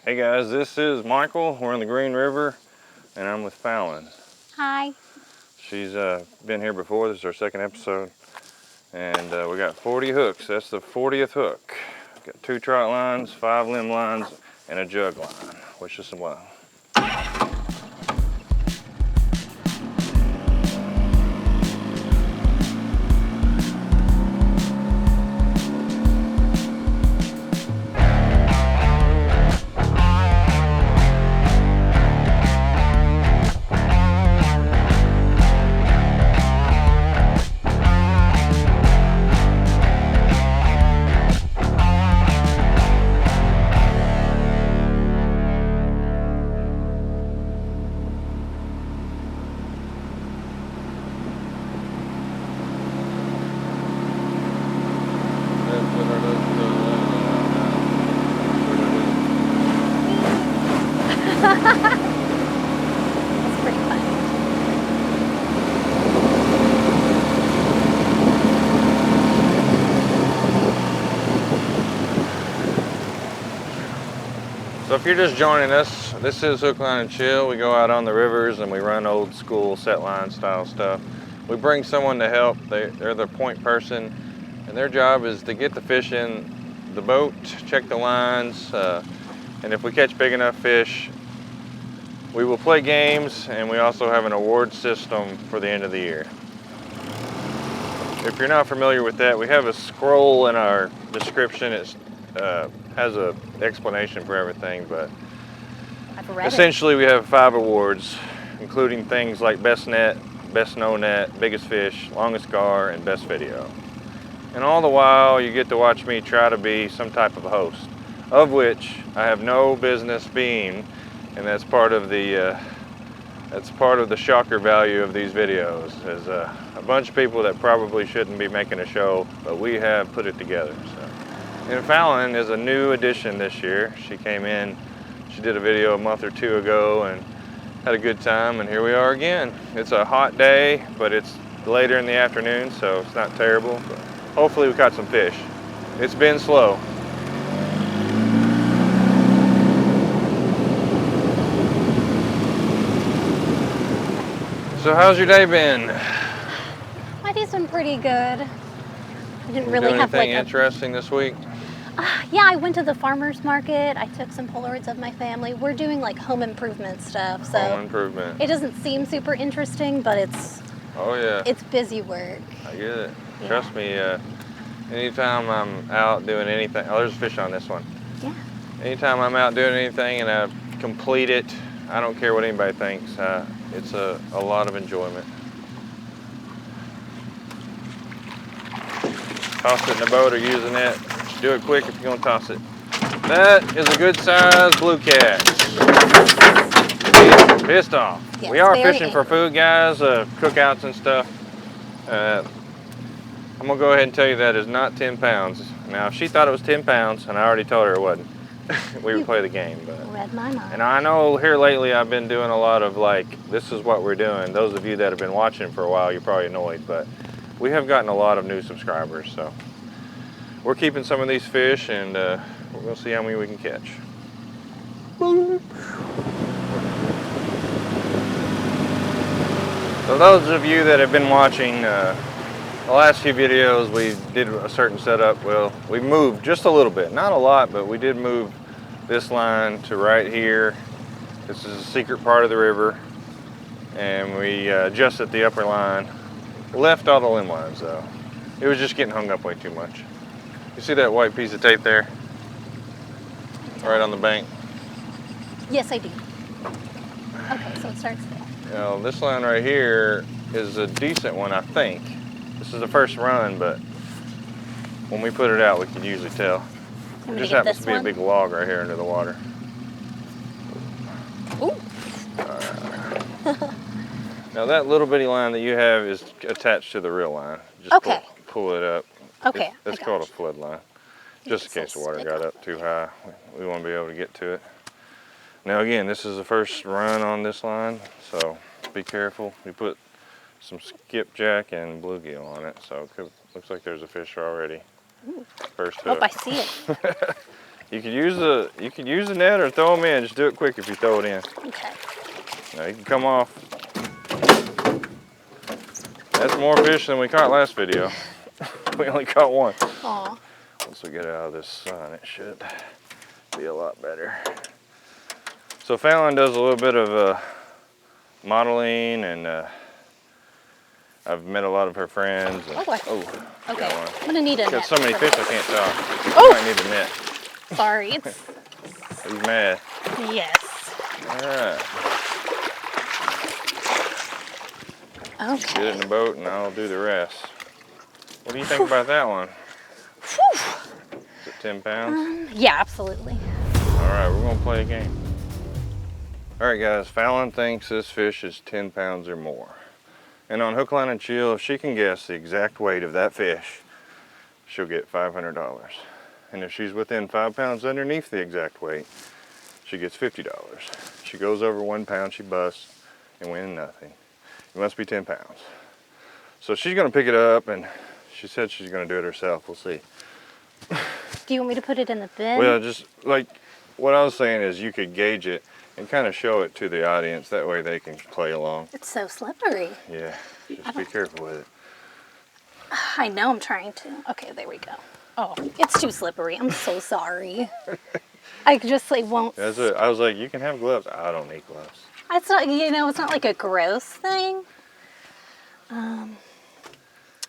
Hey guys, this is Michael. We're on the Green River, and I'm with Fallon. Hi. She's been here before. This is our second episode, and we got 40 hooks. That's the 40th hook. Got 2 trot lines, 5 limb lines, and a jug line. Wish us some luck. That's pretty fun. So if you're just joining us, this is Hook, Line, and Chill. We go out on the rivers and we run old school set line style stuff. We bring someone to help. They're the point person, and their job is to get the fish in the boat, check the lines, and if we catch big enough fish, we will play games, and we also have an award system for the end of the year. If you're not familiar with that, we have a scroll in our description. It has an explanation for everything, but I've read essentially we have 5 awards, including things like best net, best no net, biggest fish, longest gar, and best video. And all the while you get to watch me try to be some type of a host, of which I have no business being, and that's part of the shocker value of these videos. Is a bunch of people that probably shouldn't be making a show, but we have put it together. So, and Fallon is a new addition this year. She came in, she did a video a month or 2 ago and had a good time, and here we are again. It's a hot day, but it's later in the afternoon, so it's not terrible. But hopefully we caught some fish. It's been slow. So how's your day been? My day's been pretty good. I didn't really do have anything like interesting this week? yeah, I went to the farmer's market. I took some Polaroids of my family. We're doing like home improvement stuff, so Home improvement. it doesn't seem super interesting, but it's busy work. I get it. Yeah. Trust me, anytime I'm out doing anything, oh, there's a fish on this one. Yeah. Anytime I'm out doing anything and I complete it, I don't care what anybody thinks. It's a lot of enjoyment. Toss it in the boat or use a net. Do it quick if you're gonna toss it. That is a good size blue cat. He's pissed off. Yes, We are very fishing for food, guys, cookouts and stuff. I'm gonna go ahead and tell you that is not 10 pounds. Now, if she thought it was 10 pounds, and I already told her it wasn't, we would play the game. But Read my mind. and I know here lately I've been doing a lot of like, this is what we're doing. Those of you that have been watching for a while, you're probably annoyed, but we have gotten a lot of new subscribers, so we're keeping some of these fish, and we're gonna see how many we can catch. So those of you that have been watching the last few videos, we did a certain setup. Well, we moved just a little bit, not a lot, but we did move this line to right here. This is a secret part of the river, and we adjusted the upper line. Left all the limb lines though. It was just getting hung up way too much. You see that white piece of tape there? Right on the bank? Yes, I do. Okay, so it starts there. Now, this line right here is a decent one, I think. This is the first run, but when we put it out, we can usually tell. There just happens to be a big log right here under the water. Ooh. Now, that little bitty line that you have is attached to the real line. Just Okay. pull it up. Okay. It's called a flood line. Just in case the water got up too high, we want to be able to get to it. Now again, this is the first run on this line, so be careful. We put some skipjack and bluegill on it, so it looks like there's a fish already. Ooh. First hook. Oh, I see it. You could use the net or throw them in. Just do it quick if you throw it in. Okay. Now you can come off. That's more fish than we caught last video. We only caught one. Aw. Once we get out of this sun, it should be a lot better. So Fallon does a little bit of modeling, and I've met a lot of her friends. And, okay. I'm gonna need a net. Got so many fish I can't talk. Oh! I might need a net. Sorry. It's... He's mad. Yes. All right. Okay. Get it in the boat and I'll do the rest. What do you think about that one? Whew. Is it 10 pounds? Yeah, absolutely. All right, we're gonna play a game. All right guys, Fallon thinks this fish is 10 pounds or more. And on Hook, Line, and Chill, if she can guess the exact weight of that fish, she'll get $500. And if she's within 5 pounds underneath the exact weight, she gets $50. She goes over 1 pound, she busts and wins nothing. It must be 10 pounds. So she's gonna pick it up, and she said she's gonna do it herself. We'll see. Do you want me to put it in the bin? Well, just like what I was saying is you could gauge it and kind of show it to the audience. That way they can play along. It's so slippery. Yeah, just be careful with it. I know, I'm trying to. Okay, there we go. Oh, it's too slippery. I'm so sorry. I just like won't. That's it. I was like, you can have gloves. I don't need gloves. It's not, you know, it's not like a gross thing. I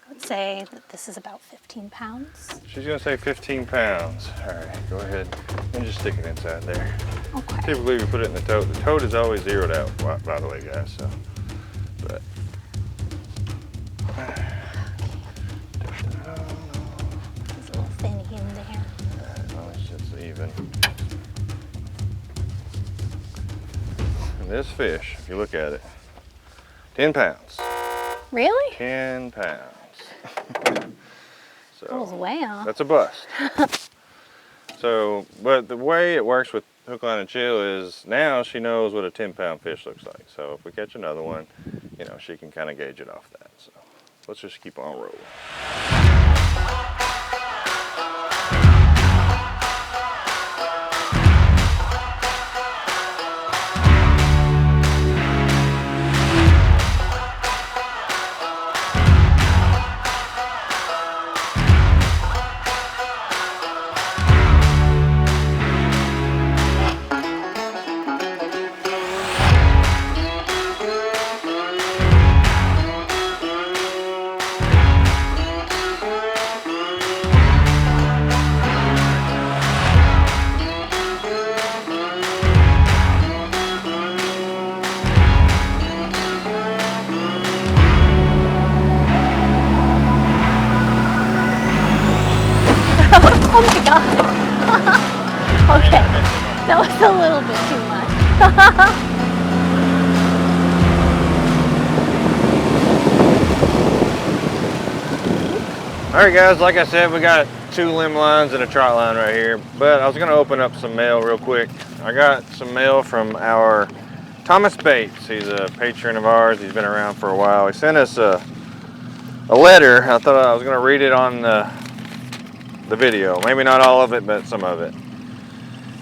would say that this is about 15 pounds. She's gonna say 15 pounds. All right, go ahead and just stick it inside there. Okay. Typically we put it in the tote. The tote is always zeroed out, by the way, guys. So, but. It's a little thin in there. As long as it's even. And this fish, if you look at it, 10 pounds. Really? 10 pounds. So That was way off. that's a bust. So, but the way it works with Hook, Line, and Chill is now she knows what a 10-pound fish looks like. So if we catch another one, you know, she can kind of gauge it off that. So let's just keep on rolling. Oh my god. Okay, that was a little bit too much. All right, guys, like I said, we got 2 limb lines and a trot line right here, but I was gonna open up some mail real quick. I got some mail from our Thomas Bates. He's a patron of ours. He's been around for a while. He sent us a letter. I thought I was gonna read it on the video. Maybe not all of it, but some of it.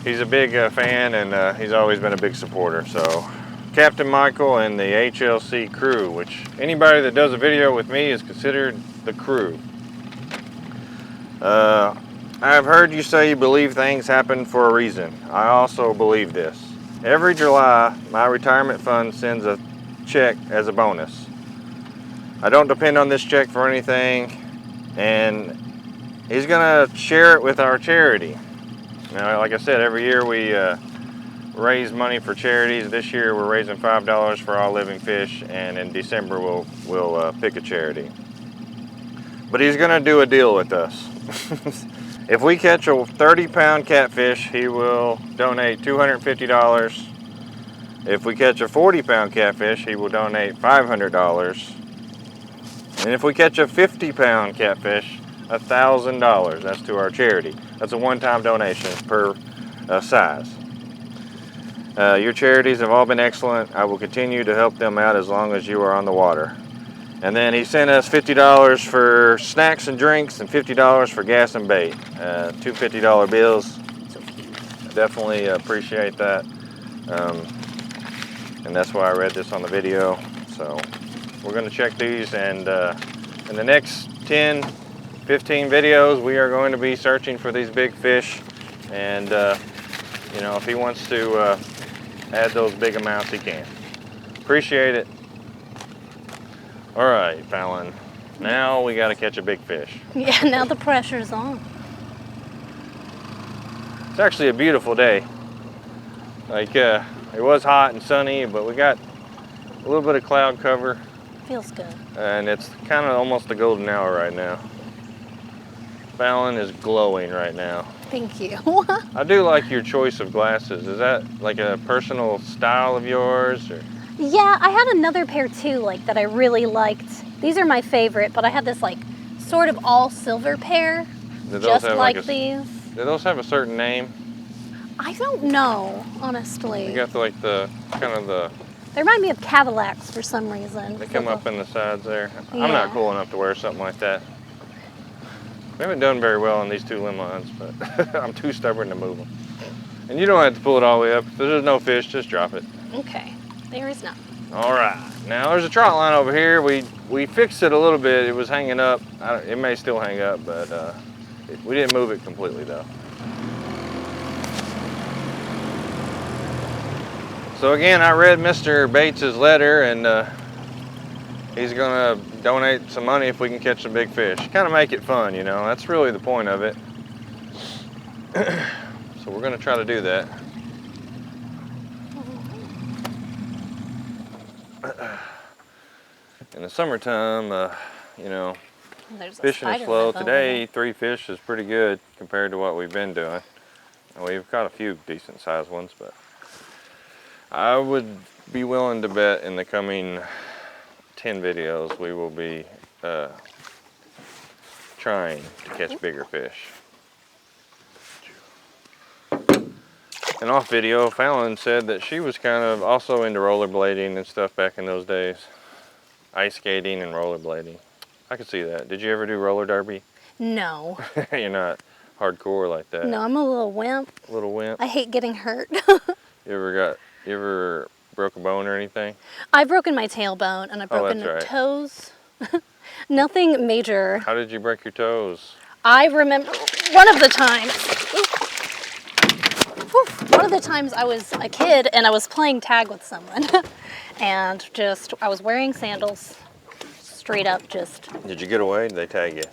He's a big fan, and he's always been a big supporter. So, Captain Michael and the HLC crew, which anybody that does a video with me is considered the crew. I've heard you say you believe things happen for a reason. I also believe this. Every July, my retirement fund sends a check as a bonus. I don't depend on this check for anything, and he's gonna share it with our charity. Now, like I said, every year we raise money for charities. This year we're raising $5 for all living fish, and in December we'll pick a charity. But he's gonna do a deal with us. If we catch a 30-pound catfish, he will donate $250. If we catch a 40-pound catfish, he will donate $500. And if we catch a 50-pound catfish, $1,000. That's to our charity. That's a one-time donation per size. Your charities have all been excellent. I will continue to help them out as long as you are on the water. And then he sent us $50 for snacks and drinks and $50 for gas and bait. 2 $50 bills. So if definitely appreciate that. And that's why I read this on the video. So we're gonna check these, and in the next 10, 15 videos, we are going to be searching for these big fish. And you know, if he wants to add those big amounts, he can. Appreciate it. All right, Fallon. Now we got to catch a big fish. Yeah, now the pressure's on. It's actually a beautiful day. Like, it was hot and sunny, but we got a little bit of cloud cover. Feels good. And it's kind of almost the golden hour right now. Fallon is glowing right now. Thank you. I do like your choice of glasses. Is that like a personal style of yours? Or? Yeah, I had another pair too, like that I really liked. These are my favorite, but I had this like sort of all silver pair, just like these. Do those have a certain name? I don't know, honestly. You got like the kind of the. They remind me of Cadillacs for some reason. They come up in the sides there. Yeah. I'm not cool enough to wear something like that. We haven't done very well on these two limb lines, but I'm too stubborn to move them. And you don't have to pull it all the way up. If there's no fish, just drop it. Okay, there is none. All right, now there's a trot line over here. We fixed it a little bit. It was hanging up. It may still hang up, but we didn't move it completely though. So again, I read Mr. Bates's letter, and he's gonna donate some money if we can catch some big fish. Kind of make it fun, you know. That's really the point of it. So we're gonna try to do that. In the summertime, you know, fishing is slow. Today, 3 fish is pretty good compared to what we've been doing. And we've caught a few decent sized ones, but I would be willing to bet in the coming 10 videos we will be trying to catch bigger fish. And off video, Fallon said that she was kind of also into rollerblading and stuff back in those days. Ice skating and rollerblading. I could see that. Did you ever do roller derby? No. You're not hardcore like that. No, I'm a little wimp. A little wimp? I hate getting hurt. You ever broke a bone or anything? I've broken my tailbone and I've broken my toes. Nothing major. How did you break your toes? I remember one of the times I was a kid and I was playing tag with someone and I was wearing sandals, straight up just. Did you get away? Did they tag you?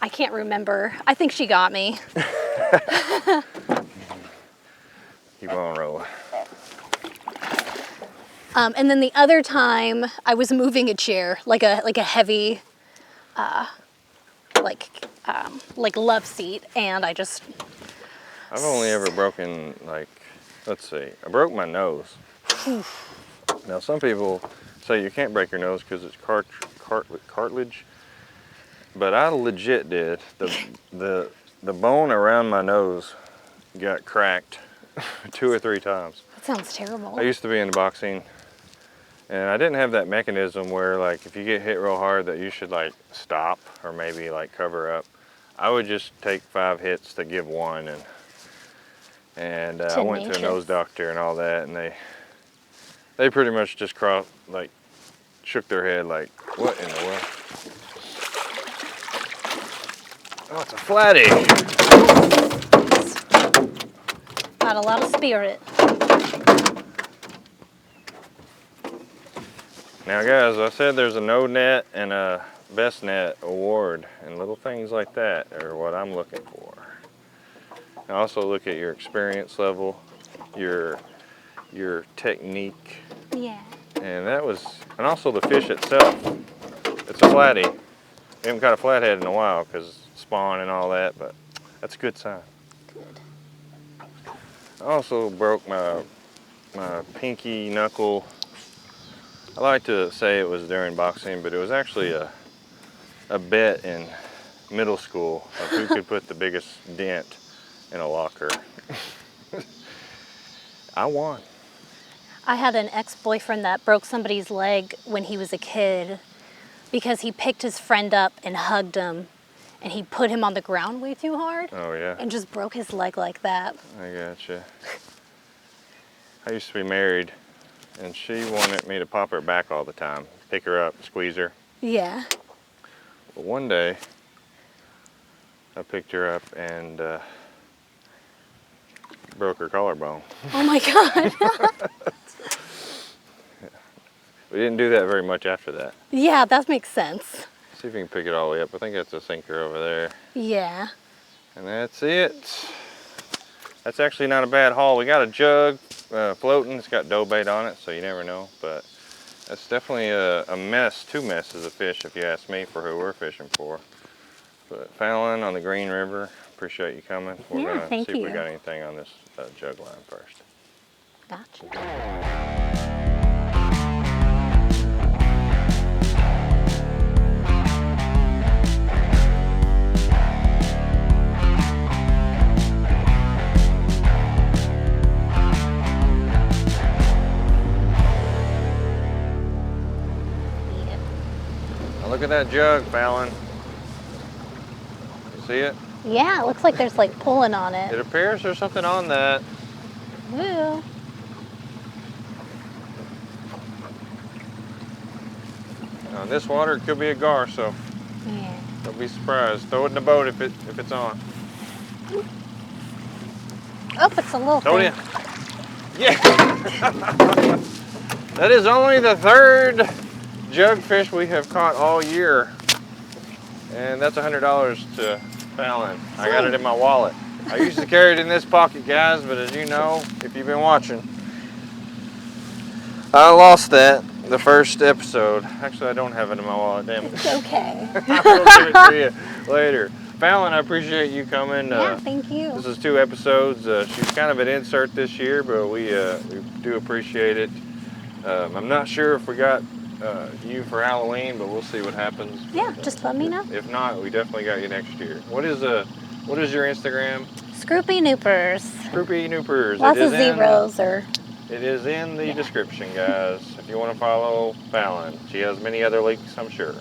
I can't remember. I think she got me. Keep on rolling. And then the other time I was moving a chair, like a heavy, like love seat, and I've only ever broken, like, let's see, I broke my nose. Now some people say you can't break your nose because it's cartilage, but I legit did. The bone around my nose got cracked 2 or 3 times. That sounds terrible. I used to be in boxing, and I didn't have that mechanism where, like, if you get hit real hard that you should, like, stop or maybe, like, cover up. I would just take 5 hits to give 1, and I went to a nose doctor and all that, and they pretty much just shook their head like, what in the world? Oh, it's a flatty. Got a lot of spirit. Now guys, I said there's a no net and a best net award, and little things like that are what I'm looking for. I also look at your experience level, your technique. Yeah. And also the fish itself. It's a flatty. We haven't caught a flathead in a while because spawn and all that, but that's a good sign. Good. I also broke my pinky knuckle. I like to say it was during boxing, but it was actually a bet in middle school of who could put the biggest dent in a locker. I won. I had an ex-boyfriend that broke somebody's leg when he was a kid because he picked his friend up and hugged him, and he put him on the ground way too hard. Oh, yeah. And just broke his leg like that. I gotcha. I used to be married, and she wanted me to pop her back all the time. Pick her up, squeeze her. Yeah. But one day, I picked her up and broke her collarbone. Oh my God. We didn't do that very much after that. Yeah, that makes sense. See if you can pick it all the way up. I think that's a sinker over there. Yeah. And that's it. That's actually not a bad haul. We got a jug floating. It's got dough bait on it, so you never know. But that's definitely a mess, two messes of fish, if you ask me, for who we're fishing for. But Fallon on the Green River, appreciate you coming. We're Yeah, gonna thank see if we you. got anything on this jug line first. Gotcha. Now look at that jug, Fallon. You see it? Yeah, it looks like there's like pulling on It it. appears there's something on that. Ooh. Now in this water, it could be a gar, so Yeah. don't be surprised. Throw it in the boat if it's on. Oh, it's a little Throw thing. it in. Yeah! That is only the third jugfish we have caught all year. And that's $100 to Fallon. I got it in my wallet. I used to carry it in this pocket, guys, but as you know, if you've been watching, I lost that the first episode. Actually, I don't have it in my wallet, damn it. It's okay. I'll give it to you later. Fallon, I appreciate you coming. Yeah, thank you. This is 2 episodes. She's kind of an insert this year, but we do appreciate it. I'm not sure if we got you for Halloween, but we'll see what happens. Yeah, just let me know. If not, we definitely got you next year. What is your Instagram? Scroopy Noopers. Scroopy Noopers. Lots of zeros or. It is in the description, guys. If you want to follow Fallon, she has many other links, I'm sure.